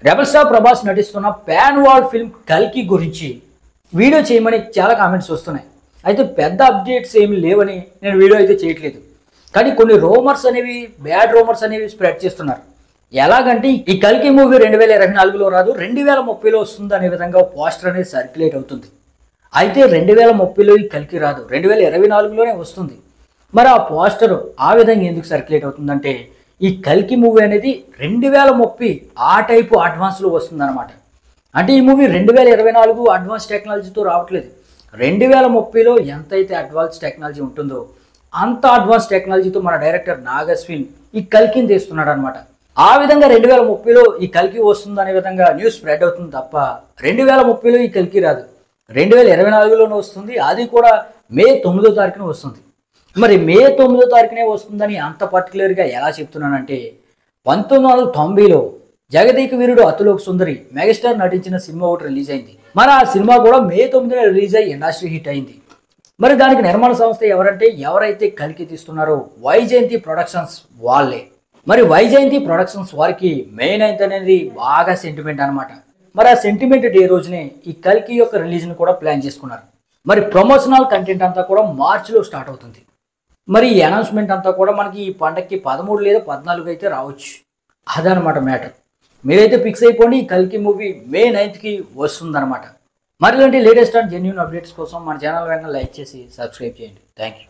Rebel star Prabhas నటిస్తున్న pan world film కల్కి గురించి వీడియో చేయమని చాలా కామెంట్స్ వస్తున్నాయి. అయితే పెద్ద అప్డేట్స్ ఏమి లేవని నేను వీడియో అయితే చేయట్లేదు. కానీ కొన్ని రూమర్స్ అనేవి, బ్యాడ్ రూమర్స్ అనేవి స్ప్రెడ్ చేస్తున్నారు. ఎలాగంటే ఈ కల్కి మూవీ 2024లో రాదు, 2030లో వస్తుంది అనే విధంగా పోస్టర్ అనేది సర్క్యులేట్ అవుతుంది. అయితే 2030లో ఈ కల్కి రాదు, 2024లోనే వస్తుంది. మరి ఆ పోస్టర్ ఆ విధంగా ఎందుకు సర్క్యులేట్ అవుతుందంటే ఈ కల్కి మూవీ అనేది 2030 ఆ టైపు అడ్వాన్స్లో వస్తుందన్నమాట. అంటే ఈ మూవీ 2024 అడ్వాన్స్ టెక్నాలజీతో రావట్లేదు. 2030లో ఎంతైతే అడ్వాన్స్ టెక్నాలజీ ఉంటుందో అంత అడ్వాన్స్ టెక్నాలజీతో మన డైరెక్టర్ నాగ్ అశ్విన్ ఈ కల్కిని తీస్తున్నాడు అనమాట. ఆ విధంగా 2030లో ఈ కల్కి వస్తుంది అనే విధంగా న్యూస్ స్ప్రెడ్ అవుతుంది తప్ప 2030లో ఈ కల్కి రాదు, 2024లోనే వస్తుంది. అది కూడా మే 9వ తారీఖున వస్తుంది. మరి మే 9వ తారీఖునే వస్తుందని అంత పర్టికులర్గా ఎలా చెప్తున్నానంటే 1990లో జగదేక వీరుడు అతులోక సుందరి మెగాస్టార్ నటించిన సినిమా ఒకటి రిలీజ్ అయింది. మరి ఆ సినిమా కూడా మే 9న రిలీజ్ అయ్యి ఇండస్ట్రీ హిట్ అయింది. మరి దానికి నిర్మాణ సంస్థ ఎవరైతే కల్కి తీస్తున్నారో వైజయంతి ప్రొడక్షన్స్ వాళ్ళే. మరి వైజయంతి ప్రొడక్షన్స్ వారికి మే 9th అనేది బాగా సెంటిమెంట్ అనమాట. మరి ఆ సెంటిమెంట్ డే రోజునే ఈ కల్కి యొక్క రిలీజ్ని కూడా ప్లాన్ చేసుకున్నారు. మరి ప్రమోషనల్ కంటెంట్ అంతా కూడా మార్చిలో స్టార్ట్ అవుతుంది. మరి ఈ అనౌన్స్మెంట్ అంతా కూడా మనకి ఈ పండగకి 13 లేదా 14 అయితే రావచ్చు. అదనమాట మ్యాటర్. మీరైతే ఫిక్స్ అయిపోండి, ఈ కల్కి మూవీ మే 9th వస్తుందన్నమాట. మరి ఇలాంటి లేటెస్ట్ అండ్ జెన్యూన్ అప్డేట్స్ కోసం మన ఛానల్ వెంటనే లైక్ చేసి సబ్స్క్రైబ్ చేయండి. Thank you.